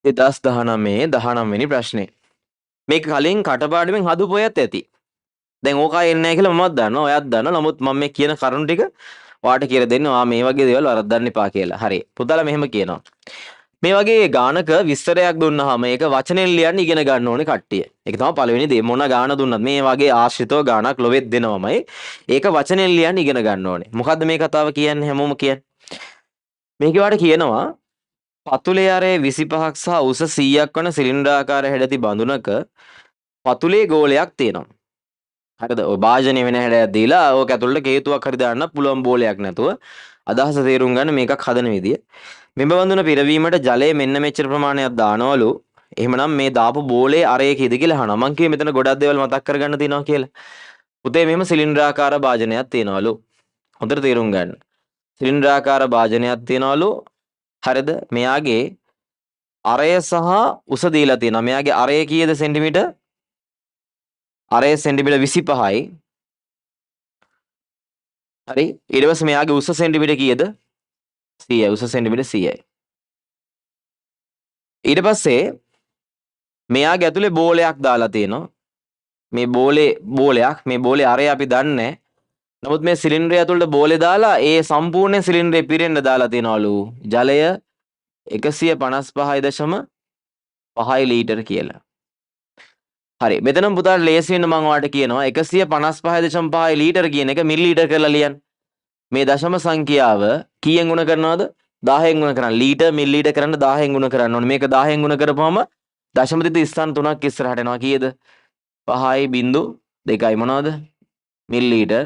ඒ 2019 වෙනි ප්‍රශ්නේ. මේක කලින් කටපාඩමින් හදපු අයත් ඇති. දැන් ඕක ආයෙ එන්නේ නැහැ කියලා මමත් දන්නවා. ඔයත් දන්නවා. නමුත් මම මේ කියන කරුණු ටික ඔයාලට කියලා දෙන්න. ඔයා මේ වගේ දේවල් වරද්දන්න එපා කියලා. හරි. පුතාලා මෙහෙම කියනවා. මේ වගේ ගානක විස්තරයක් දුන්නාම ඒක වචනෙන් ලියන්න ඉගෙන ගන්න ඕනේ කට්ටිය. ඒක තමයි පළවෙනි දේ. මොන ගාන දුන්නත් මේ වගේ ආශ්‍රිතව ගානක් ලොවෙත් දෙනවමයි. ඒක වචනෙන් ලියන්න ඉගෙන ගන්න ඕනේ. මොකද්ද මේ කතාව කියන්නේ හැමෝම කියන්නේ? මේකේ වාට කියනවා පතුලේ අරේ 25ක් සහ උස 100ක් වන සිලින්ඩරාකාර හැඩති බඳුනක පතුලේ ගෝලයක් තියෙනවා. හරිද? ඔය භාජනය වෙන හැඩයක් දීලා ඕක ඇතුළට කේතුවක් හරි දාන්න පුළුවන් බෝලයක් නැතුව අදහස තේරුම් ගන්න මේකක් හදන විදිය. මෙම බඳුන පිරවීමට ජලය මෙන්න මෙච්චර ප්‍රමාණයක් දානවලු. එහෙමනම් මේ දාපු බෝලේ අරේ කීයද කියලා අහනවා. මං කිව්වේ මෙතන ගොඩක් දේවල් මතක් කරගන්න තියෙනවා කියලා. පුතේ මෙහෙම සිලින්ඩරාකාර භාජනයක් තියෙනවලු. හොඳට තේරුම් ගන්න. සිලින්ඩරාකාර භාජනයක් තියෙනවලු. හරිද? මෙයාගේ අරය සහ උස දීලා තියෙනවා. මෙයාගේ අරය කීයද සෙන්ටිමීටර්? අරය සෙන්ටිමීටර් 25යි. හරි. ඊට පස්සේ මෙයාගේ උස සෙන්ටිමීටර් කීයද? 100යි. උස සෙන්ටිමීටර් 100යි. ඊට පස්සේ මෙයාගේ ඇතුලේ බෝලයක් දාලා තියෙනවා. මේ බෝලේ අරය අපි දන්නේ. නමුත් මේ සිලින්ඩරය ඇතුළට බෝලේ දාලා ඒ සම්පූර්ණ සිලින්ඩරේ පිරෙන්න දාලා තියනවලු ජලය 155.5 ලීටර කියලා. හරි. මෙතනම් පුතාට ලේසි වෙන්න මම ඔයාලට කියනවා 155.5 ලීටර කියන එක මිලිලීටර කරලා ලියන්න. මේ දශම සංඛ්‍යාව කීයෙන් ගුණ කරනවද? 10න් ගුණ කරන්න. ලීටර් මිලිලීටර කරන්න 10න් ගුණ කරන්න ඕනේ. මේක 10න් ගුණ කරපුවම දශම තිත ස්ථාන 3ක් ඉස්සරහට එනවා. කීයද? 5.2යි මොනවද? මිලිලීටර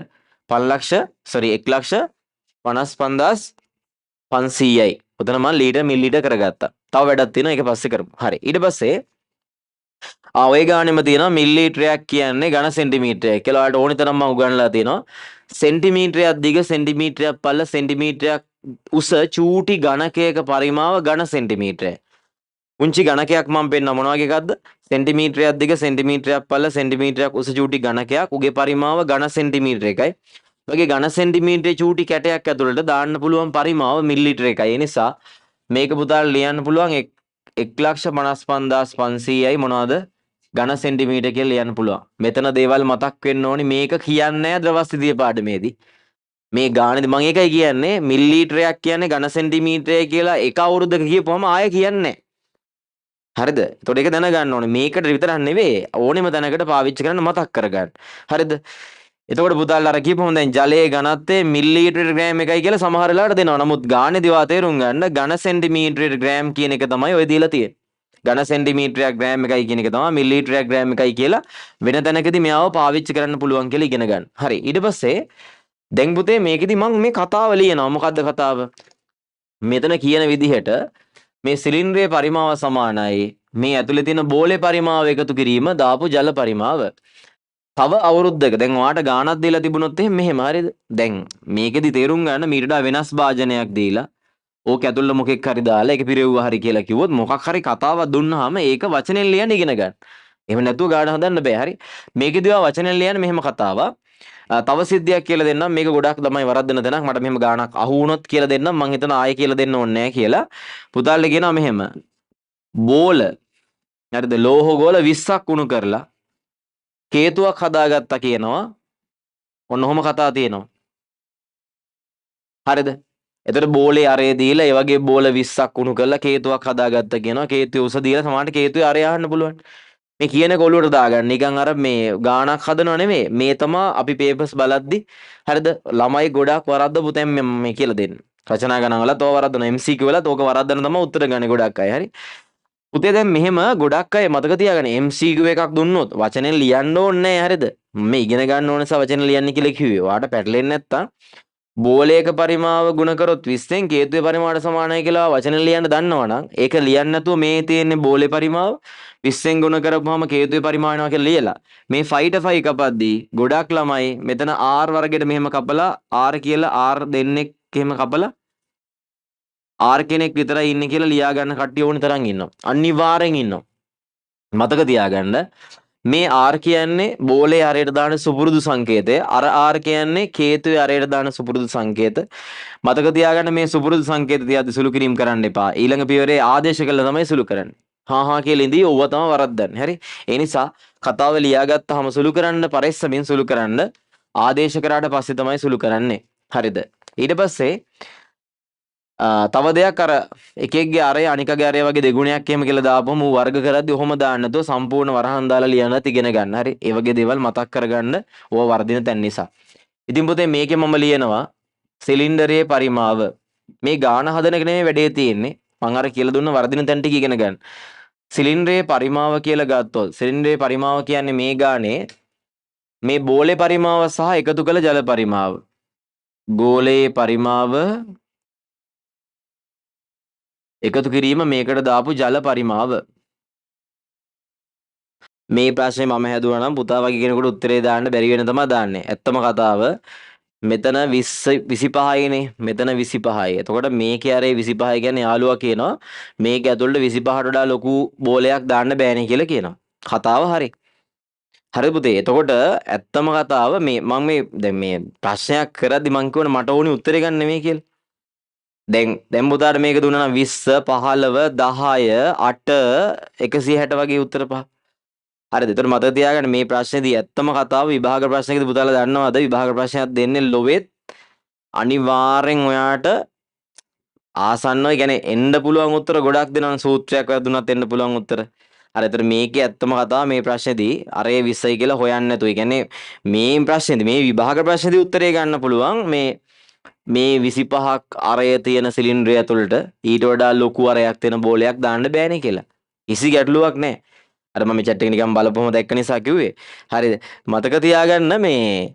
1,55,500යි. උතන මම ලීටර් මිලිලීටර කරගත්තා. තව වැඩක් තියෙනවා. ඒක පස්සේ කරමු. හරි. ඊට පස්සේ ඔය ගානෙම තියෙනවා මිලිලීටරයක් කියන්නේ ඝන සෙන්ටිමීටරයක් කියලා. ඔයාලට ඕනි තරම් මම උගන්වලා තියෙනවා. සෙන්ටිමීටරයක් දිග සෙන්ටිමීටරයක් පළල සෙන්ටිමීටරයක් උස චූටි ඝනකයක පරිමාව ඝන සෙන්ටිමීටරය. පුංචි ඝනකයක් මම පෙන්නන මොන වගේ එකක්ද? සෙන්ටිමීටරයක් දිග සෙන්ටිමීටරයක් පළල සෙන්ටිමීටරයක් උස චූටි ඝනකයක්. උගේ පරිමාව ඝන සෙන්ටිමීටර එකයි. වගේ ඝන සෙන්ටිමීටරේ චූටි කැටයක් ඇතුළට දාන්න පුළුවන් පරිමාව මිලිලීටර එකයි. ඒ නිසා මේක පුතාලා ලියන්න පුළුවන් 1,55,500යි මොනවද? ඝන සෙන්ටිමීටර කියලා ලියන්න පුළුවන්. මෙතන දේවල් මතක් වෙන්න ඕනි. මේක කියන්නේ නැහැ ද්‍රවස්ථිතිය පාඩමේදී. මේ ගානේදී මම ඒකයි කියන්නේ මිලිලීටරයක් කියන්නේ ඝන සෙන්ටිමීටරය කියලා එක අවුරුද්දක කියපුවම ආයෙ කියන්නේ නැහැ. හරිද? එතකොට ඒක දැනගන්න ඕනේ. මේකට විතරක් නෙවෙයි ඕනෙම තැනකට පාවිච්චි කරන්න මතක් කරගන්න. හරිද? එතකොට පුතාලා අර කියපුවම දැන් ජලයේ ඝනත්වය මිලිලීටර ග්‍රෑම් එකයි කියලා සමහර වෙලාවට දෙනවා. නමුත් ගානේදී වා තේරුම් ගන්න ඝන සෙන්ටිමීටර ග්‍රෑම් කියන එක තමයි ඔය දීලා තියෙන්නේ. ඝන සෙන්ටිමීටරයක් ග්‍රෑම් එකයි කියන එක තමයි මිලිලීටරයක් ග්‍රෑම් එකයි කියලා වෙන තැනකදී මෙයාව පාවිච්චි කරන්න පුළුවන් කියලා ඉගෙන ගන්න. හරි. ඊට පස්සේ දැන් පුතේ මේකෙදි මම මේ කතාව ලියනවා. මොකද්ද කතාව? මෙතන කියන විදිහට මේ සිලින්ඩරයේ පරිමාව සමානයි මේ ඇතුලේ තියෙන බෝලේ පරිමාව එකතු කිරීම දාපු ජල පරිමාව. තව අවුරුද්දක දැන් ඔයාට ගාණක් දීලා තිබුණොත් මෙහෙම හරිද? දැන් මේකෙදි තේරුම් ගන්න මීට වඩා වෙනස් භාජනයක් දීලා ඕක ඇතුළේ මොකෙක් හරි දාලා ඒක පිරෙව්වා හරි කියලා කිව්වොත් මොකක් හරි කතාවක් දුන්නාම ඒක වචනෙන් ලියන්න ඉගෙන ගන්න. එහෙම නැතුව ගාණ හදන්න බෑ. හරි. මේකෙදිවා වචනෙන් ලියන්න මෙහෙම කතාවක්. තව සිද්ධියක් කියලා දෙන්නම්. මේක ගොඩක් ළමයි වරද්දන තැනක්. මට මෙහෙම ගාණක් අහු වුණොත් කියලා දෙන්නම්. මං හිතන ආයෙ කියලා දෙන්න ඕනේ නැහැ කියලා. පුතාල්ට කියනවා මෙහෙම. බෝල හරිද? ලෝහ ගෝල 20ක් උණු කරලා කේතුවක් හදාගත්තා කියනවා. ඔන්න ඔහොම කතා තියෙනවා. හරිද? එතකොට බෝලේ අරේ දීලා ඒ වගේ බෝල 20ක් උණු කරලා කේතුවක් හදාගත්තා කියනවා. කේතුවේ උස දීලා සමහරට කේතුවේ අරේ අහන්න පුළුවන්. මේ කියන කොළුවට දාගන්න. නිකන් අර මේ ගාණක් හදනව නෙමෙයි. මේ තමයි අපි පේපර්ස් බලද්දි හරිද? ළමයි ගොඩක් වරද්දපු තැන් මේ කියලා දෙන්න. රචනා ගණන් වලත් ඕව වරද්දන MCQ වලත් ඕක වරද්දන තමයි උත්තර ගන්නේ ගොඩක් අය. හරි. පුතේ දැන් මෙහෙම ගොඩක් අය මතක තියාගන්න MCQ එකක් දුන්නොත් වචනෙන් ලියන්න ඕනේ නැහැ. හරිද? මේ ඉගෙන ගන්න ඕන නිසා වචනෙන් ලියන්න කියලා කිව්වේ. ඔයාට පැටලෙන්නේ නැත්තම් බෝලයක පරිමාව ගුණ කරොත් 20න් කේතුවේ පරිමාවට සමානයි කියලා වචනෙන් ලියන්න දන්නවනම් ඒක ලියන්න නැතුව මේ තියෙන්නේ බෝලේ පරිමාව 20න් ගුණ කරපුවාම කේතුවේ පරිමාව වෙනවා කියලා ලියලා මේ 5 කපද්දී ගොඩක් ළමයි මෙතන R වර්ගයට මෙහෙම කපලා R කියලා R දෙන්නෙක් එහෙම කපලා R කෙනෙක් විතරයි ඉන්නේ කියලා ලියා ගන්න කට්ටිය ඕනි තරම් ඉන්නවා. අනිවාර්යෙන් ඉන්නවා. මතක තියාගන්න මේ R කියන්නේ බෝලේ අරයට දාන සුපුරුදු සංකේතය. අර R කියන්නේ කේතුවේ අරයට දාන සුපුරුදු සංකේත. මතක තියාගන්න මේ සුපුරුදු සංකේත තියද්දි සුළු කිරීම කරන්න එපා. ඊළඟ පියවරේ ආදේශ කළා තමයි සුළු කරන්නේ. හා කියලා ඉඳී ඕව තමයි වරද්දන්නේ. හරි. ඒ නිසා කතාව ලියාගත්තාම සුළු කරන්න පරිස්සමින් සුළු කරන්න. ආදේශ කරාට පස්සේ තමයි සුළු කරන්නේ. හරිද? ඊට පස්සේ තව දෙයක් අර එකෙක්ගේ අරය අනිකගේ අරය වගේ දෙගුණයක් එහෙම කියලා දාපුවම ඌ වර්ග කරද්දි ඔහොම දාන්න නැතුව සම්පූර්ණ වරහන් දාලා ලියන්නත් ඉගෙන ගන්න. හරි. ඒ වගේ දේවල් මතක් කරගන්න ඕව වර්ධින තැන් නිසා. ඉතින් පුතේ මේකේ මම ලියනවා සිලින්ඩරයේ පරිමාව. මේ ගාන හදන එක නෙමෙයි වැඩේ තියෙන්නේ. මම අර කියලා දුන්න වර්ධින තැන් ටික ඉගෙන ගන්න. සිලින්ඩරයේ පරිමාව කියලා ගත්තොත් සිලින්ඩරයේ පරිමාව කියන්නේ මේ ගානේ මේ බෝලේ පරිමාව සහ එකතු කළ ජල පරිමාව. ගෝලයේ පරිමාව එකතු කිරීම මේකට දාපු ජල පරිමාව. මේ ප්‍රශ්නේ මම හැදුවා නම් පුතා වගේ කෙනෙකුට උත්තරේ දාන්න බැරි වෙන තමයි දාන්නේ. ඇත්තම කතාව මෙතන 20 25යිනේ. මෙතන 25යි. එතකොට මේකේ අරේ 25 කියන්නේ යාළුවා කියනවා මේක ඇතුළට 25ට වඩා ලොකු බෝලයක් දාන්න බෑනේ කියලා කියනවා. කතාව හරි. හරි පුතේ. එතකොට ඇත්තම කතාව මේ මම මේ දැන් මේ ප්‍රශ්නයක් කරද්දි මං කියවන මට ඕනි උත්තරේ ගන්න නෙමෙයි කියලා. දැන් පුතාට මේක දුන්නා නම් 20 15 10 8 160 වගේ උත්තර පහ. හරිද? ඒතර මතක තියාගන්න මේ ප්‍රශ්නේදී ඇත්තම කතාව විභාග ප්‍රශ්නයකදී පුතාලා දන්නවද විභාග ප්‍රශ්නයක් දෙන්නේ ලොවෙත් අනිවාර්යෙන් ඔයාට ආසන්නව කියන්නේ එන්න පුළුවන් උත්තර ගොඩක් දෙනවා සූත්‍රයක් වැදුනත් එන්න පුළුවන් උත්තර. හරි. ඒතර මේකේ ඇත්තම කතාව මේ ප්‍රශ්නේදී අරේ 20යි කියලා හොයන්න නැතුව. ඒ කියන්නේ මේ ප්‍රශ්නේදී මේ විභාග ප්‍රශ්නේදී උත්තරේ ගන්න පුළුවන් මේ 25ක් අරය තියෙන සිලින්ඩරය ඇතුළට ඊට වඩා ලොකු අරයක් තියෙන බෝලයක් දාන්න බෑනේ කියලා. කිසි ගැටලුවක් නැහැ. අර මම chat එක නිකන් බලපුවම දැක්ක නිසා කිව්වේ. හරිද? මතක තියාගන්න මේ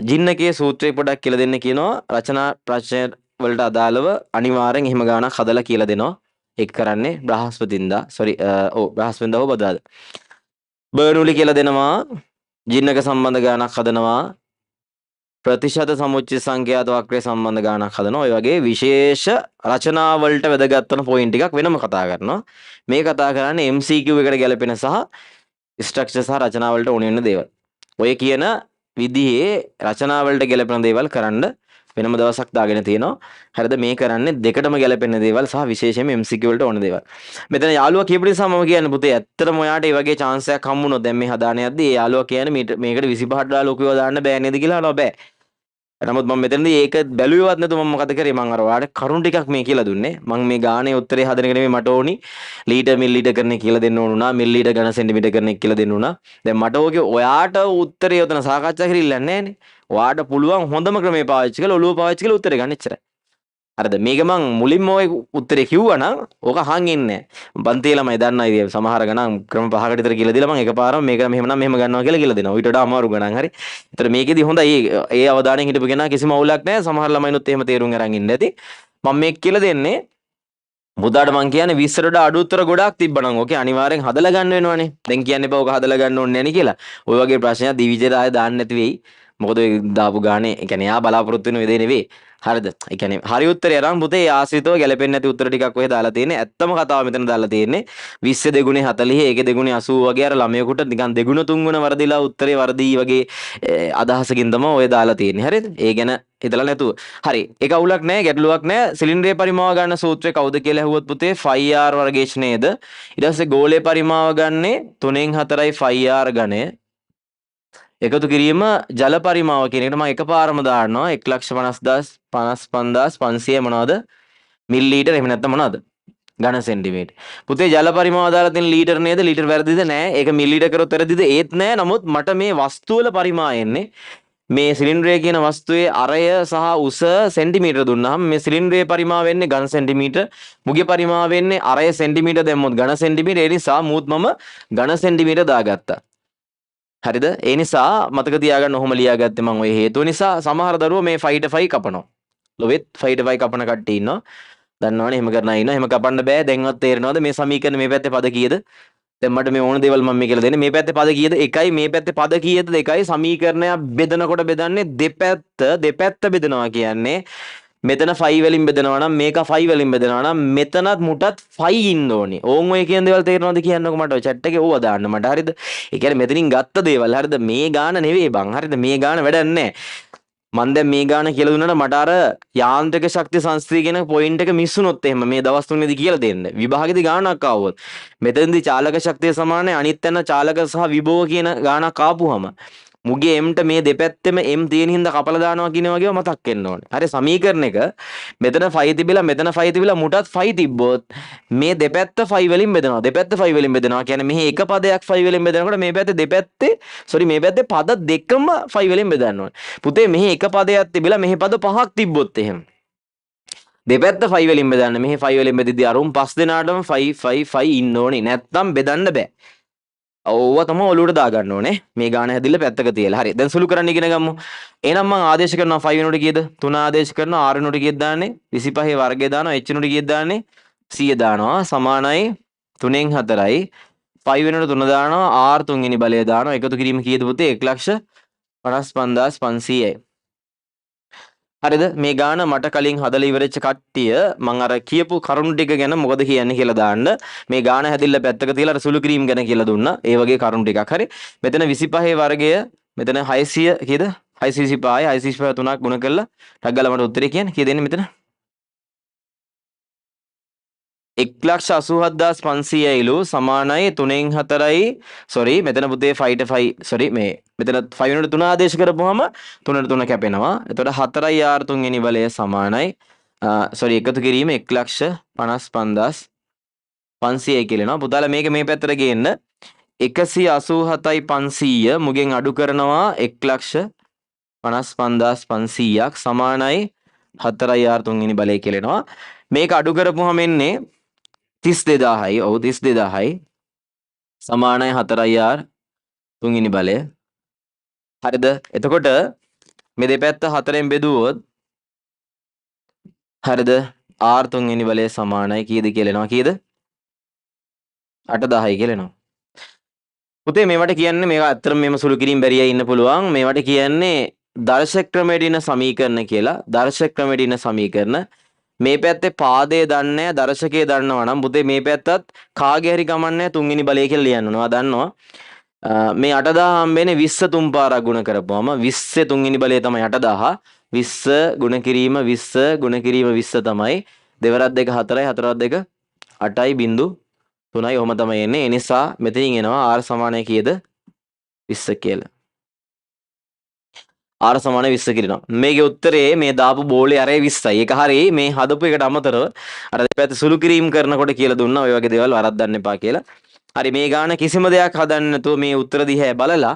ජින්නකයේ සූත්‍රය පොඩක් කියලා දෙන්න කියනවා. රචනා ප්‍රශ්න වලට අදාළව අනිවාර්යෙන් එහෙම ගානක් හදලා කියලා දෙනවා. ඒක කරන්නේ බ්‍රහස්පතින්දා හෝ බදාද. බර්නුලි කියලා දෙනවා. ජින්නක සම්බන්ධ ගානක් හදනවා. ප්‍රතිශත සමුච්චිත සංඛ්‍යාත වක්‍රය සම්බන්ධ ගානක් හදනවා. ඔය වගේ විශේෂ රචනා වලට වැදගත් වෙන පොයින්ට් ටිකක් වෙනම කතා කරනවා. මේ කතා කරන්නේ MCQ එකට ගැලපෙන සහ ස්ට්‍රක්චර් සහ රචනා වලට ඕන වෙන දේවල්. ඔය කියන විදිහේ රචනා වලට ගැලපෙන දේවල් කරන්න වෙනම දවසක් දාගෙන තියෙනවා. හරිද? මේ කරන්නේ දෙකටම ගැලපෙන දේවල් සහ විශේෂයෙන්ම MCQ වලට ඕන දේවල්. මෙතන යාළුවා කියපු නිසා මම කියන්නේ පුතේ ඇත්තටම ඔයාට මේ වගේ chance එකක් හම්බුනොත් දැන් මේ හදාන යද්දි ඒ යාළුවා කියන්නේ මේකට 25ට වඩා ලොකුව දාන්න බෑ නේද කියලා අහනවා බෑ. නමුත් මම මෙතනදී ඒක බැලුවේවත් නැතුව මම මොකද කරේ මම අර ඔයාලට කරුණු ටිකක් මේ කියලා දුන්නේ මම මේ ගානේ උත්තරේ හදන එක නෙමෙයි මට ඕනි ලීටර් මිලිලීටර් කරන එක කියලා දෙන්න ඕන උනා මිලිලීටර් ඝන සෙන්ටිමීටර් කරන එක කියලා දෙන්න උනා දැන් මට ඕකේ ඔයාට උත්තරේ යොතන සාකච්ඡා කරilla නැහැනේ ඔයාට පුළුවන් හොඳම ක්‍රමේ පාවිච්චි කරලා ඔළුව පාවිච්චි කරලා උත්තරේ ගන්න එච්චරයි හරිද මේක මං මුලින්ම ඔය උත්තරේ කිව්වනම් ඕක අහන් ඉන්නේ නැහැ පන්තියේ ළමයි දන්නයි සමහර ගණන් ක්‍රම පහකට විතර කියලා දීලා මං එකපාරම මේක මෙහෙමනම් මෙහෙම ගන්නවා කියලා දෙනවා ඊට වඩා අමාරු ගණන් හරි ඒතර මේකෙදි හොඳයි ඒ අවධානයෙන් හිටපු කෙනා කිසිම අවුලක් නැහැ සමහර ළමයිනුත් එහෙම තේරුම් අරන් ඉන්න ඇති මම මේක කියලා දෙන්නේ බුදාට මං කියන්නේ 20ට වඩා අඩු උත්තර ගොඩාක් තිබ්බනම් ඕකේ අනිවාර්යෙන් හදලා ගන්න වෙනවනේ දැන් කියන්න එපා ඕක හදලා ගන්න ඕනේ නැණි කියලා ඔය වගේ ප්‍රශ්නයක් දිවිජයට ආයෙ දාන්න නැති වෙයි මොකද ඔය දාපු ගානේ ඒ කියන්නේ යා බලාපොරොත්තු වෙන දේ නෙවෙයි හරිද ඒ කියන්නේ හරි උත්තරය අරන් පුතේ ආශ්‍රිතව ගැලපෙන්නේ නැති උත්තර ටිකක් ඔය දාලා තියෙන්නේ ඇත්තම කතාව මෙතන දාලා තියෙන්නේ 20 දෙගුණේ 40 ඒකේ දෙගුණේ 80 වගේ අර ළමයෙකුට නිකන් දෙගුණ තුන්ගුණ වරදිලා උත්තරේ වරදී වගේ අදහසකින් තමයි ඔය දාලා තියෙන්නේ හරිද ඒ ගැන හිතලා නැතුව හරි ඒක අවුලක් නැහැ ගැටලුවක් නැහැ සිලින්ඩරයේ පරිමාව ගන්න සූත්‍රය කවුද කියලා ඇහුවොත් පුතේ 5r වර්ගේශ නේද ඊට පස්සේ ගෝලයේ පරිමාව ගන්නේ 3න් 4යි 5r ඝනය එකතු කිරීම ජල පරිමාව කියන එකට මම එකපාරම දානවා 1,50,55500 මොනවද මිලිලීටර් එහෙම නැත්නම් මොනවද ඝන සෙන්ටිමීටර් පුතේ ජල පරිමාව දාලා තියෙන ලීටර් නේද ලීටර් වැරදිද නෑ ඒක මිලිලීටර් කරොත් වැරදිද ඒත් නෑ නමුත් මට මේ වස්තු වල පරිමාය එන්නේ මේ සිලින්ඩරය කියන වස්තුවේ අරය සහ උස සෙන්ටිමීටර දුන්නාම මේ සිලින්ඩරයේ පරිමාව වෙන්නේ ඝන සෙන්ටිමීටර මුගේ පරිමාව වෙන්නේ අරය සෙන්ටිමීටර දැම්මොත් ඝන සෙන්ටිමීටර ඒ නිසා මූත් මම ඝන සෙන්ටිමීටර දාගත්තා හරිද ඒ නිසා මතක තියාගන්න ඔහොම ලියාගත්තේ මම ඔය හේතුව නිසා සමහර දරුවෝ මේ 5 5 කපනවා ලොවෙත් 5 5 කපන කට්ටිය ඉන්නවා දන්නවනේ එහෙම කරන අය ඉන්නවා එහෙම කපන්න බෑ දැන්වත් තේරෙනවද මේ සමීකරණ මේ පැත්තේ පද කීයද දැන් මට මේ ඕන දේවල් මම මේ කියලා දෙන්නේ මේ පැත්තේ පද කීයද එකයි මේ පැත්තේ පද කීයද දෙකයි සමීකරණය බෙදනකොට බෙදන්නේ දෙපැත්ත බෙදනවා කියන්නේ මෙතන 5 වලින් බෙදනවා නම් මේක 5 වලින් බෙදනවා නම් මෙතනත් මුටත් 5 ඉන්න ඕනේ. ඕන් ඔය කියන දේවල් තේරෙනවද කියන්නකෝ මට ඔය chat එකේ ඕවා දාන්න මට හරියද? ඒ කියන්නේ මෙතනින් ගත්ත දේවල් හරියද? මේ ගාන නෙවෙයි බං හරියද? මේ ගාන වැඩක් නැහැ. මන් දැන් මේ ගාන කියලා දුන්නාට මට අර යාන්ත්‍රික ශක්තිය සංස්ථිතිය කියන පොයින්ට් එක මිස් වුණොත් එහෙම මේ දවස් තුනේදී කියලා දෙන්න. විභාගෙදී ගානක් ආවොත් මෙතනදී චාලක ශක්තිය සමානයි අනිත් තැන චාලක සහ විභව කියන ගානක් ආපුවම මුගේ එම්ට මේ දෙපැත්තෙම එම් තියෙන හින්දා කපලා දානවා කියන වගේව මතක් වෙන්න ඕනේ. හරි සමීකරණ එක මෙතන 5 තිබිලා මෙතන 5 තිබිලා මුටත් 5 තිබ්බොත් මේ දෙපැත්ත 5 වලින් බෙදනවා. දෙපැත්ත 5 වලින් බෙදනවා. කියන්නේ මෙහි එක පදයක් 5 වලින් බෙදනකොට මේ පැත්තේ දෙපැත්තේ මේ පැත්තේ පද දෙකම 5 වලින් බෙදන්න ඕනේ. පුතේ මෙහි එක පදයක් තිබිලා මෙහි පද පහක් තිබ්බොත් එහෙම දෙපැත්ත 5 වලින් බෙදන්න. මෙහි 5 වලින් බෙදිද්දී අරුන් 5 දෙනාටම 5 5 5 ඉන්න ඕනේ. නැත්තම් බෙදන්න බෑ. ඕවා තමයි ඔලුවට දාගන්න ඕනේ. මේ ගාන හැදිලා පැත්තක තියලා. හරි. දැන් සුළු කරන්න ඉගෙන ගමු. එහෙනම් මම ආදේශ කරනවා 5 වෙනුවට කීයද? 3 ආදේශ කරනවා. r වෙනුවට කීයද දාන්නේ? 25 වර්ගය දානවා. h වෙනුවට කීයද දාන්නේ? 100 දානවා. සමානයි 3න් 4යි. 5 වෙනුවට 3 දානවා. r තුන්වෙනි බලය දානවා. එකතු කිරීම කීයද පුතේ? 1,55,500යි. හරිද? මේ ගාන මට කලින් හදලා ඉවරෙච්ච කට්ටිය මම අර කියපු කරුණු ටික ගැන මොකද කියන්නේ කියලා දාන්න. මේ ගාන හැදිලා පැත්තක තියලා අර සුළු කිරීම ගැන කියලා දුන්නා. ඒ වගේ කරුණු ටිකක්. හරි. මෙතන 25 වර්ගය මෙතන 600 කීයද? 625යි 625 තුනක් ගුණ කරලා ටක් ගාලා මට උත්තරේ කියන්න. කීයද එන්නේ මෙතන? 1,87,500යිලු සමානයි 3න් 4යි සෝරි මෙතන පුතේ 5 ට 5 සෝරි මේ මෙතන 5 වෙනුවට 3 ආදේශ කරපුවාම 3ට 3 කැපෙනවා. එතකොට 4යි r තුන්වෙනි බලය සමානයි සෝරි එකතු කිරීම 1,55,500යි කියලානවා. පුතාලා මේක මේ පැත්තට ගේන්න 187,500 මුගෙන් අඩු කරනවා 1,55,500ක් සමානයි 4යි r තුන්වෙනි බලය කියලානවා. මේක අඩු කරපුවාම එන්නේ 32000යි. ඔව් 32000යි සමානයි 4යි r තුන්වෙනි බලය. හරිද? එතකොට මේ දෙපැත්ත 4ෙන් බෙදුවොත් හරිද? r තුන්වෙනි බලය සමානයි කීයද කියලා එනවා. කීයද? 8000යි කියලා එනවා. පුතේ මේවට කියන්නේ මේක ඇත්තටම මේම සුළු කිරීම බැරියයි ඉන්න පුළුවන්. මේවට කියන්නේ දර්ශක ක්‍රමයට ඉන සමීකරණ කියලා. දර්ශක ක්‍රමයට ඉන සමීකරණ මේ පැත්තේ පාදයේ දන්නේ දර්ශකයේ දන්නවා නම් පුතේ මේ පැත්තත් කාගේ හරි ගමන්නේ තුන්වෙනි බලය කියලා ලියන්න ඕනවා. දන්නවා. මේ 8000 හම්බෙන්නේ 20 තුන් පාරක් ගුණ කරපුවාම 20 තුන්වෙනි බලය තමයි 8000. 20 ගුණ කිරීම 20 ගුණ කිරීම 20 තමයි. දෙවරක් 2 4යි හතරක් 2 8යි බිංදු 3යි ඔහම තමයි එන්නේ. ඒ නිසා මෙතනින් එනවා r සමානයි කීයද? 20 කියලා. r සමාන 20 කියනවා. මේකේ උත්තරේ මේ දාපු බෝලේ අරේ 20යි. ඒක හරි මේ හදපු එකට අමතරව අර දෙපැත්ත සුළු කිරීම කරනකොට කියලා දුන්නා. ඔය වගේ දේවල් වරද්දන්න එපා කියලා. හරි මේ ගාන කිසිම දෙයක් හදන්න නැතුව මේ උත්තර දිහා බලලා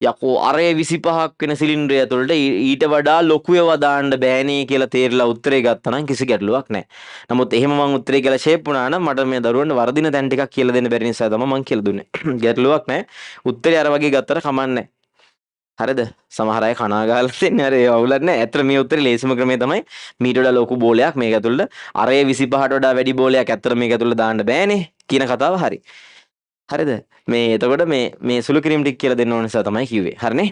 යකෝ අරේ 25ක් වෙන සිලින්ඩරය ඇතුළට ඊට වඩා ලොකු ඒවා දාන්න බෑනේ කියලා තේරලා උත්තරේ ගත්තා නම් කිසි ගැටලුවක් නැහැ. නමුත් එහෙම මම උත්තරේ කියලා ෂේප් වුණා නම් මට මේ දරුවන්ට වර්ධින තැන් ටිකක් කියලා දෙන්න බැරි නිසා තමයි මම කියලා දුන්නේ. ගැටලුවක් නැහැ. උත්තරේ අර වගේ ගත්තට කමන්නේ නැහැ. හරිද? සමහර අය කනා ගහලා තින්නේ අර ඒ අවුලක් නැහැ. ඇත්තට මේ උත්තරේ ලේසිම ක්‍රමය තමයි මීට වඩා ලොකු බෝලයක් මේක ඇතුළට අරේ 25ට වඩා වැඩි බෝලයක් ඇත්තට මේක ඇතුළට දාන්න බෑනේ කියන කතාව හරි. හරිද? මේ එතකොට මේ සුළු කිරීම ටික කියලා දෙන්න ඕන නිසා තමයි කිව්වේ. හරිනේ?